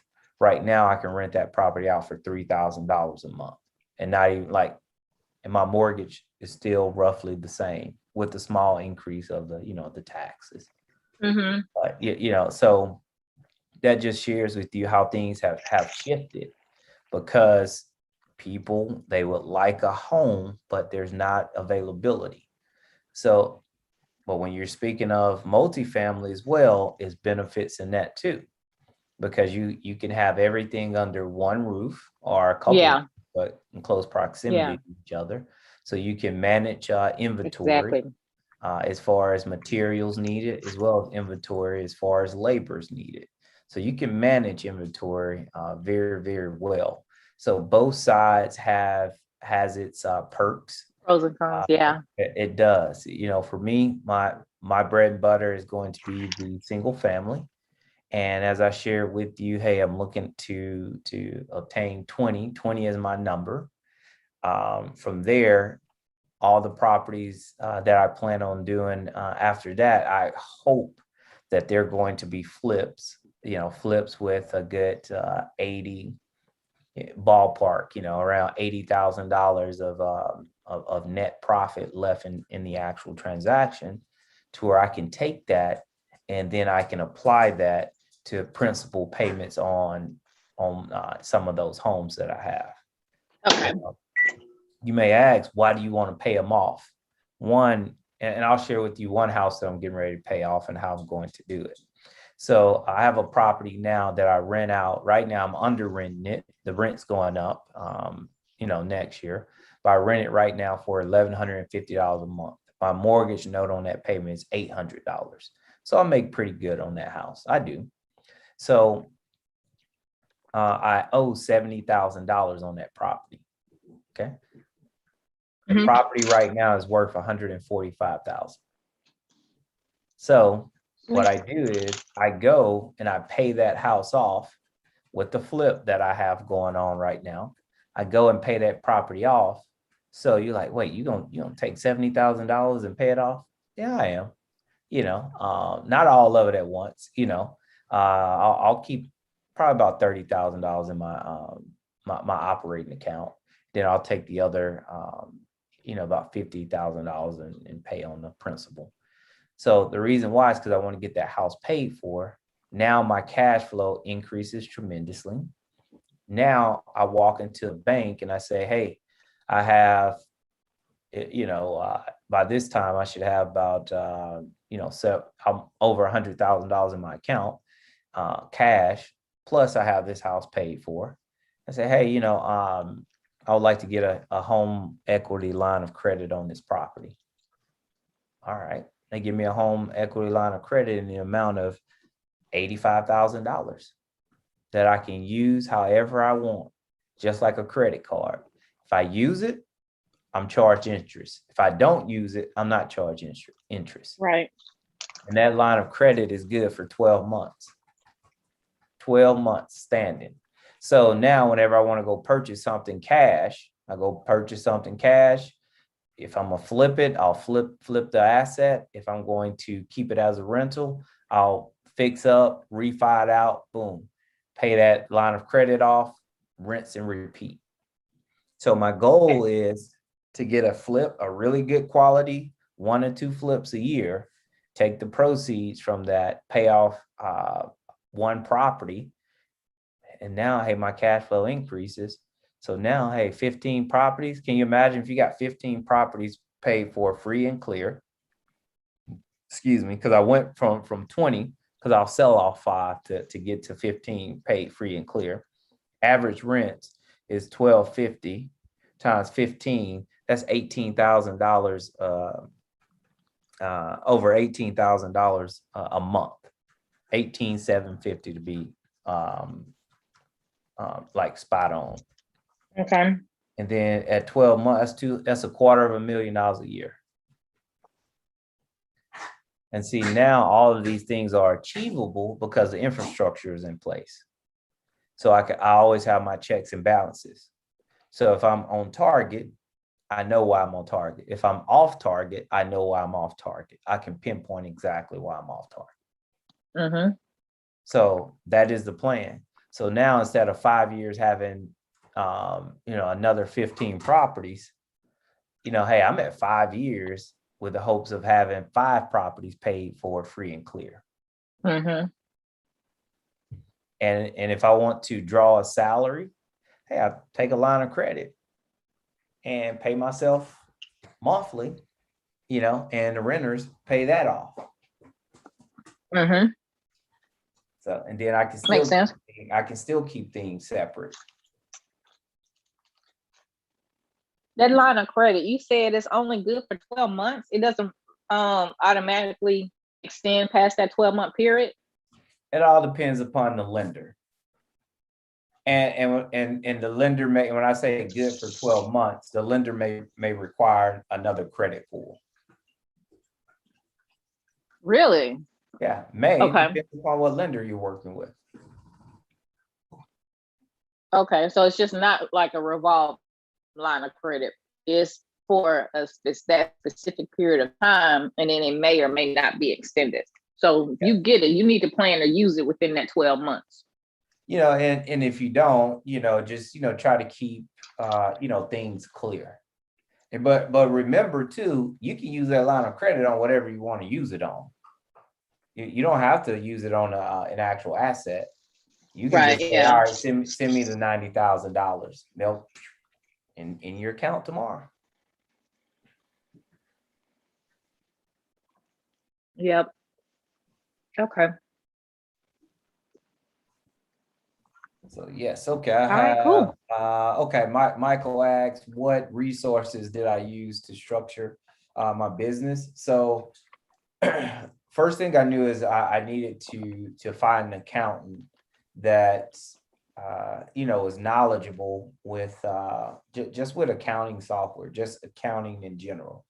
Right now, I can rent that property out for $3,000 a month, and not even and my mortgage is still roughly the same with the small increase of the taxes.
Mm-hmm.
But so that just shares with you how things have shifted, because people, they would like a home, but there's not availability. So, but when you're speaking of multifamily as well, is benefits in that too, because you can have everything under one roof or a couple, but in close proximity to each other. So you can manage inventory as far as materials needed, as well as inventory as far as labor's needed. So you can manage inventory very, very well. So both sides has its perks.
Pros and cons,
It does. For me, my bread and butter is going to be the single family. And as I shared with you, hey, I'm looking to obtain 20 is my number. From there, all the properties that I plan on doing after that, I hope that they're going to be flips, flips with a good 80 ballpark, around $80,000 of net profit left in the actual transaction, to where I can take that and then I can apply that to principal payments on some of those homes that I have.
Okay.
You may ask, why do you want to pay them off? One, and I'll share with you one house that I'm getting ready to pay off and how I'm going to do it. So I have a property now that I rent out. Right now, I'm under renting it. The rent's going up, next year. But I rent it right now for $1,150 a month. My mortgage note on that payment is $800. So I make pretty good on that house. I do. So I owe $70,000 on that property. Okay. The
Mhm.
property right now is worth $145,000. So what I do is I go and I pay that house off with the flip that I have going on right now. I go and pay that property off. So you're like, wait, you gonna take $70,000 and pay it off? Yeah, I am. Not all of it at once. I'll keep probably about $30,000 in my operating account. Then I'll take the other, about $50,000 and pay on the principal. So the reason why is because I want to get that house paid for. Now my cash flow increases tremendously. Now I walk into a bank and I say, hey, I have, by this time I should have about, so I'm over $100,000 in my account, cash, plus I have this house paid for. I say, hey, I would like to get a home equity line of credit on this property. All right. They give me a home equity line of credit in the amount of $85,000 that I can use however I want, just like a credit card. If I use it, I'm charged interest. If I don't use it, I'm not charged interest.
Right.
And that line of credit is good for 12 months. 12 months standing. So now whenever I want to go purchase something cash, I go purchase something cash. If I'm gonna flip it, I'll flip the asset. If I'm going to keep it as a rental, I'll fix up, refi it out, boom, pay that line of credit off, rinse and repeat. So my goal is to get a really good quality, 1 or 2 flips a year, take the proceeds from that, pay off one property. And now, hey, my cash flow increases. So now, hey, 15 properties. Can you imagine if you got 15 properties paid for free and clear? Excuse me, because I went from 20, because I'll sell off 5 to get to 15 paid free and clear. Average rent is $1,250 times 15. That's $18,000, over $18,000 a month. 18,750 to be like spot on.
Okay.
And then at 12 months, that's $250,000 a year. And see, now all of these things are achievable because the infrastructure is in place. So I always have my checks and balances. So if I'm on target, I know why I'm on target. If I'm off target, I know why I'm off target. I can pinpoint exactly why I'm off target.
Mm-hmm.
So that is the plan. So now instead of 5 years having, another 15 properties, hey, I'm at 5 years with the hopes of having 5 properties paid for free and clear.
Mm-hmm.
And if I want to draw a salary, hey, I take a line of credit and pay myself monthly, and the renters pay that off.
Mm-hmm.
So, and then I can
Makes sense.
still keep things separate.
That line of credit, you said it's only good for 12 months. It doesn't automatically extend past that 12-month period.
It all depends upon the lender. And the lender may, when I say good for 12 months, the lender may require another credit pull.
Really?
Yeah, may.
Okay.
Depends upon what lender you're working with.
Okay, so it's just not like a revolving line of credit. It's for that specific period of time, and then it may or may not be extended. So you get it. You need to plan to use it within that 12 months.
And if you don't, just try to keep things clear. But remember too, you can use that line of credit on whatever you want to use it on. You don't have to use it on an actual asset. You can just say, all right, send me the $90,000. They'll in your account tomorrow.
Yep. Okay.
So yes, okay. I
All right, cool.
have okay. Michael asks, what resources did I use to structure my business? So first thing I knew is I needed to find an accountant that was knowledgeable with just with accounting software, just accounting in general.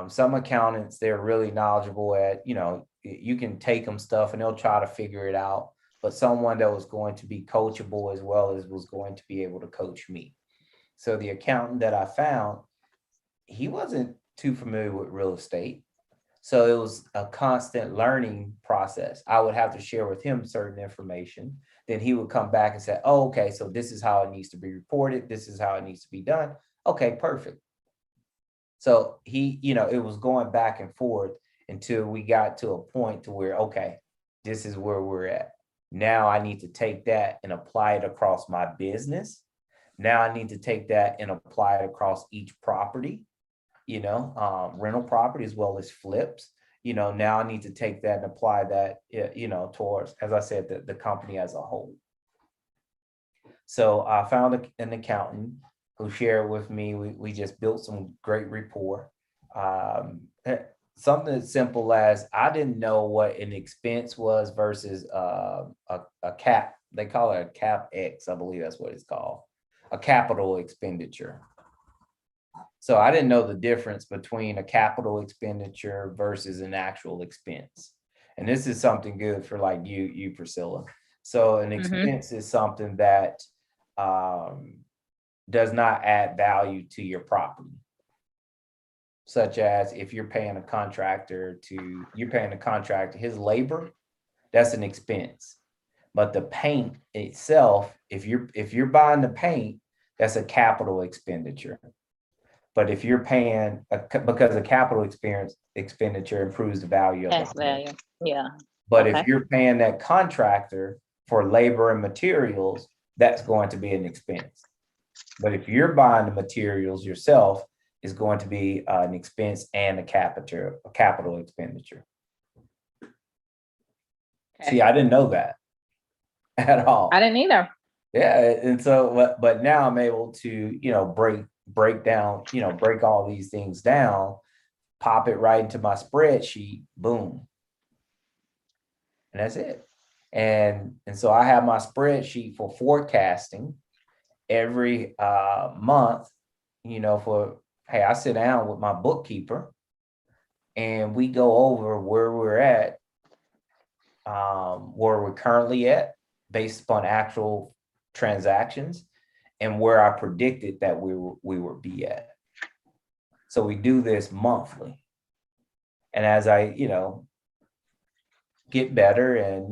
Some accountants, they're really knowledgeable at, you can take them stuff and they'll try to figure it out, but someone that was going to be coachable as well as was going to be able to coach me. So the accountant that I found, he wasn't too familiar with real estate. So it was a constant learning process. I would have to share with him certain information. Then he would come back and say, oh, okay, so this is how it needs to be reported. This is how it needs to be done. Okay, perfect. So he, it was going back and forth until we got to a point to where, okay, this is where we're at. Now I need to take that and apply it across my business. Now I need to take that and apply it across each property, rental property as well as flips. Now I need to take that and apply that, towards, as I said, the company as a whole. So I found an accountant who shared with me. We just built some great rapport. Something as simple as I didn't know what an expense was versus a cap. They call it a cap X, I believe that's what it's called, a capital expenditure. So I didn't know the difference between a capital expenditure versus an actual expense. And this is something good for like you, Priscilla. So an expense is something that does not add value to your property. Such as if you're paying a contractor his labor, that's an expense. But the paint itself, if you're buying the paint, that's a capital expenditure. But if you're paying because a capital expenditure improves the value of
That's
the home.
value. Yeah.
But
Okay.
if you're paying that contractor for labor and materials, that's going to be an expense. But if you're buying the materials yourself, it's going to be an expense and a capital expenditure.
Okay.
See, I didn't know that at all.
I didn't either.
Yeah, and so, but now I'm able to, break down, break all these things down, pop it right into my spreadsheet, boom. And that's it. And so I have my spreadsheet for forecasting every month, I sit down with my bookkeeper and we go over where we're at, where we're currently at based upon actual transactions and where I predicted that we would be at. So we do this monthly. And as I, get better and,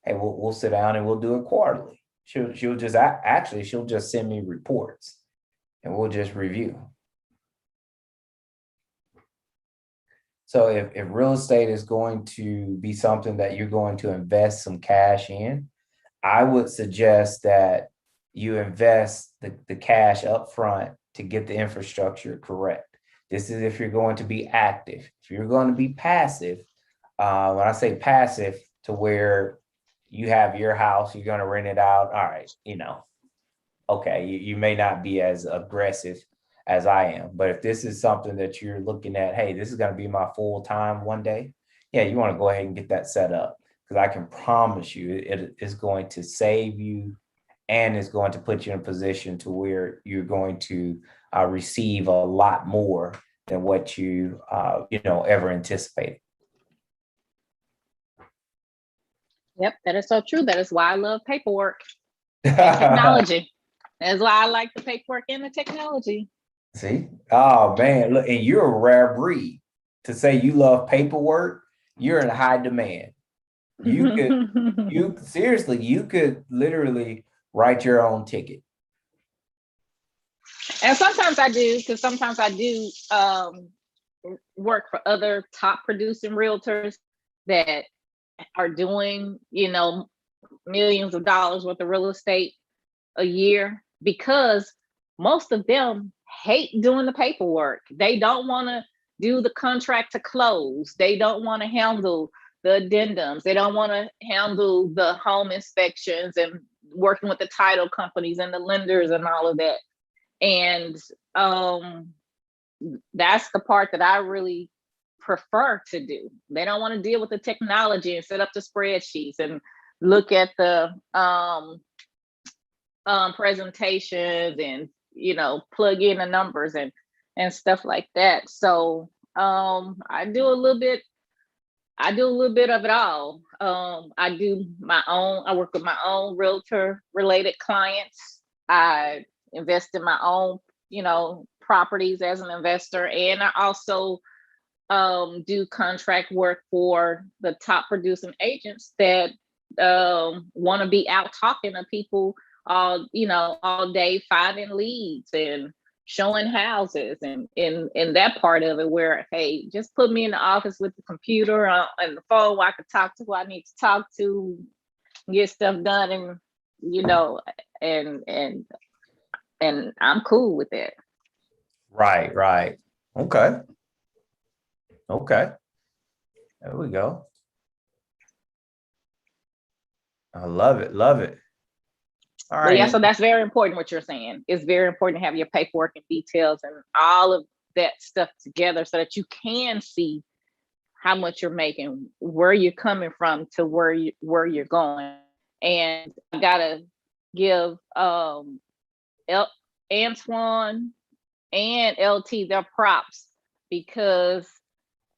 hey, we'll sit down and we'll do it quarterly. She'll just send me reports and we'll just review. So if real estate is going to be something that you're going to invest some cash in, I would suggest that you invest the cash up front to get the infrastructure correct. This is if you're going to be active. If you're going to be passive, when I say passive, to where you have your house, you're going to rent it out. All right, okay, you may not be as aggressive as I am, but if this is something that you're looking at, hey, this is going to be my full time one day. Yeah, you want to go ahead and get that set up, because I can promise you it is going to save you and it's going to put you in a position to where you're going to receive a lot more than what you ever anticipated.
Yep, that is so true. That is why I love paperwork and technology. That's why I like the paperwork and the technology.
See? Oh man, look, and you're a rare breed. To say you love paperwork, you're in high demand. You could literally write your own ticket.
And sometimes I do, because sometimes I do work for other top producing realtors that are doing, millions of dollars worth of real estate a year, because most of them hate doing the paperwork. They don't want to do the contract to close. They don't want to handle the addendums. They don't want to handle the home inspections and working with the title companies and the lenders and all of that. And that's the part that I really prefer to do. They don't want to deal with the technology and set up the spreadsheets and look at the presentations and, you know, plug in the numbers and stuff like that. So I do a little bit of it all. I work with my own realtor related clients. I invest in my own, you know, properties as an investor. And I also do contract work for the top producing agents that want to be out talking to people all day, finding leads and showing houses and in that part of it where, hey, just put me in the office with the computer and the phone where I can talk to who I need to talk to, get stuff done, and you know, and I'm cool with it.
Right. Okay. There we go. I love it. All
But yeah,
right.
so that's very important what you're saying. It's very important to have your paperwork and details and all of that stuff together so that you can see how much you're making, where you're coming from to where you're going. And I gotta give Antoine and LT their props because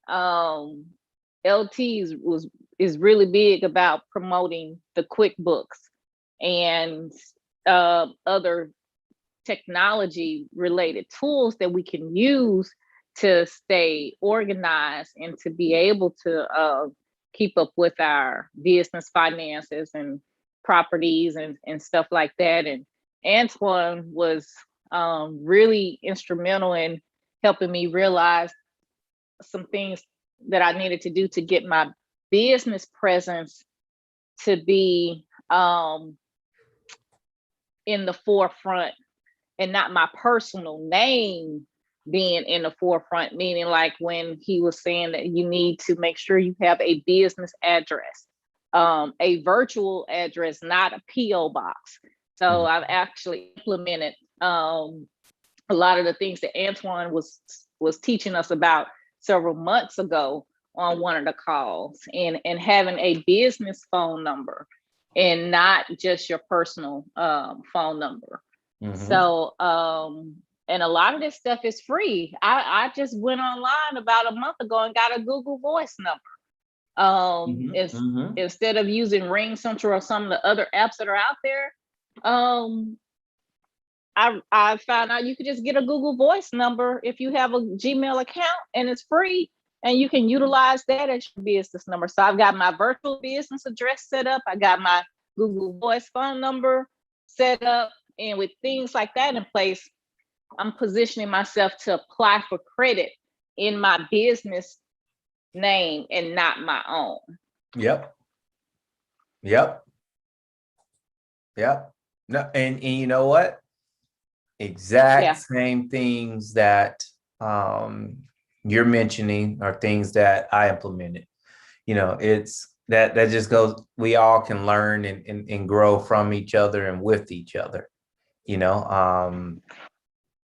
LT is really big about promoting the QuickBooks and other technology related tools that we can use to stay organized and to be able to keep up with our business finances and properties and stuff like that. And Antoine was really instrumental in helping me realize some things that I needed to do to get my business presence to be in the forefront and not my personal name being in the forefront, meaning like when he was saying that you need to make sure you have a business address, a virtual address, not a PO box. So I've actually implemented a lot of the things that Antoine was teaching us about several months ago on one of the calls, and having a business phone number and not just your personal phone number. So and a lot of this stuff is free. I just went online about a month ago and got a Google Voice number. Instead of using RingCentral or some of the other apps that are out there, I found out you could just get a Google Voice number if you have a Gmail account, and it's free, and you can utilize that as your business number. So I've got my virtual business address set up. I got my Google Voice phone number set up, and with things like that in place, I'm positioning myself to apply for credit in my business name and not my own.
Yep. No, and you know what? Exact same things that you're mentioning are things that I implemented. You know, it's that just goes, we all can learn and grow from each other and with each other, you know.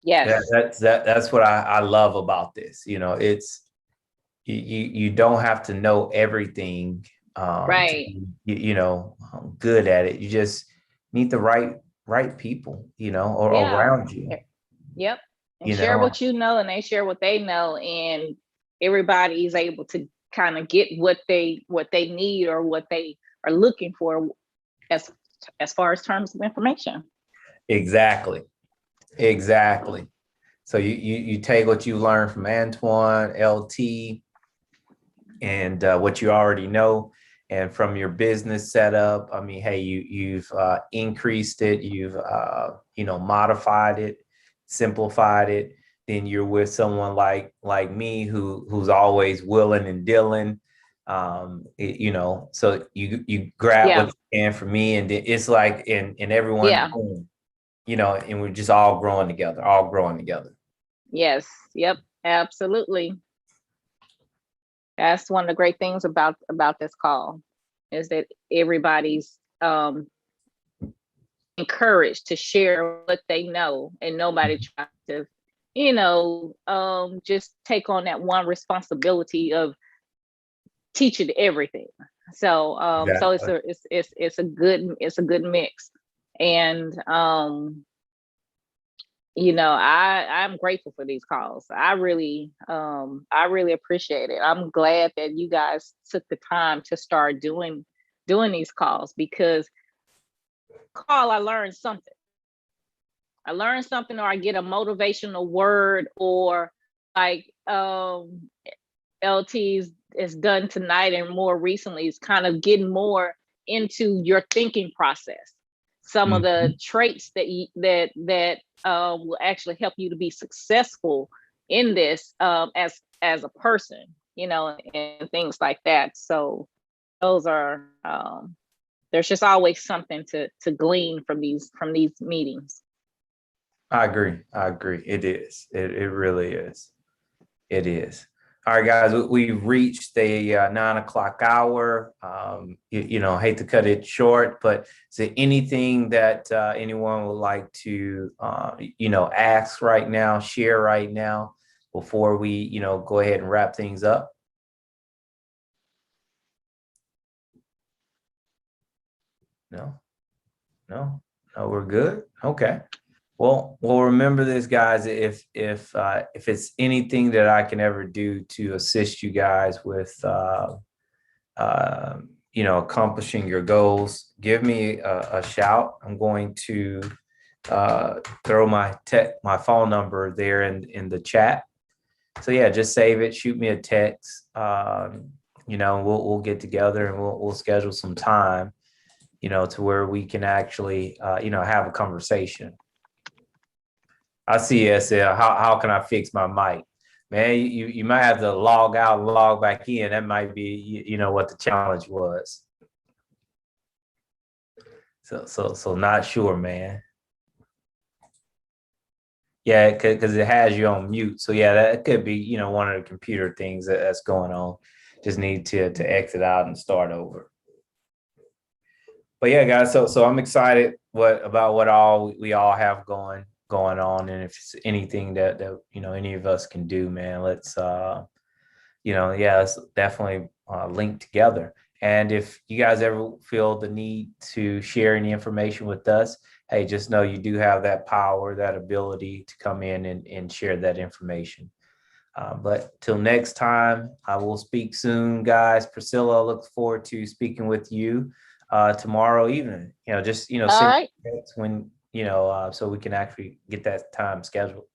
That's what I love about this. You know, it's you don't have to know everything
right.
You know, good at it. You just need the right people, you know, or around you.
Yep. And
you
share
know?
what you know, and they share what they know, and everybody's able to kind of get what they need or what they are looking for as far as terms of information.
Exactly. So you take what you learned from Antoine, LT, and what you already know, and from your business setup. I mean, hey, you've increased it, you've modified it, simplified it. Then you're with someone like me who's always willing and dealing. You know, so you grab what you can from me, and it's like in everyone, you know, and we're just all growing together.
Yes. Yep. Absolutely. That's one of the great things about this call, is that everybody's encouraged to share what they know, and nobody tries to, just take on that one responsibility of teaching everything. So so it's a good mix. And I'm grateful for these calls. I really appreciate it. I'm glad that you guys took the time to start doing these calls, because I learned something. Or I get a motivational word, or like LT's is done tonight and more recently is kind of getting more into your thinking process. Some of the traits that will actually help you to be successful in this as a person, and things like that. So those are there's just always something to glean from these meetings.
I agree. It is. It really is. It is. All right, guys, we've reached the 9:00 hour. Hate to cut it short, but is there anything that anyone would like to, ask right now, share right now, before we, go ahead and wrap things up? No, we're good. Okay. Well, remember this, guys. If it's anything that I can ever do to assist you guys with, accomplishing your goals, give me a shout. I'm going to throw my phone number there in the chat. So yeah, just save it. Shoot me a text. We'll get together and we'll schedule some time, to where we can actually, have a conversation. I see SL. How can I fix my mic? Man, you might have to log out and log back in. That might be, what the challenge was. So not sure, man. Yeah, because it has you on mute. So yeah, that could be, one of the computer things that's going on. Just need to exit out and start over. But yeah, guys, so I'm excited about what all we all have going on, and if it's anything that any of us can do, man, let's let's definitely link together. And if you guys ever feel the need to share any information with us, hey, just know you do have that power, that ability to come in and share that information. But till next time, I will speak soon, guys. Priscilla, I look forward to speaking with you tomorrow evening.
All right.
When so we can actually get that time scheduled.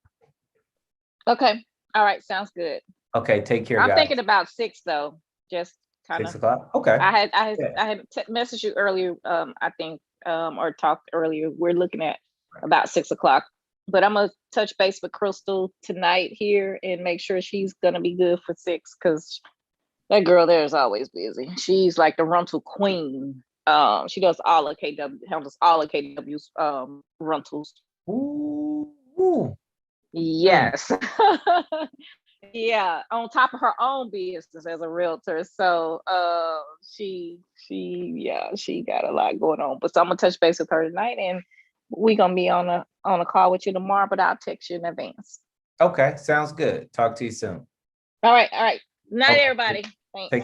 Okay. All right. Sounds good.
Okay. Take care,
I'm
guys.
thinking about 6 though. Just kind of.
6 o'clock. Okay.
I had messaged you earlier. I think or talked earlier. We're looking at about 6 o'clock. But I'm gonna touch base with Crystal tonight here and make sure she's gonna be good for 6, because that girl there is always busy. She's like the rental queen. She does all of KW, handles all of KW's rentals.
Ooh.
Yes. Yeah, on top of her own business as a realtor. So she got a lot going on. But so I'm gonna touch base with her tonight, and we're gonna be on a call with you tomorrow, but I'll text you in advance.
Okay, sounds good. Talk to you soon.
All right. Night,
Okay.
everybody. Thanks.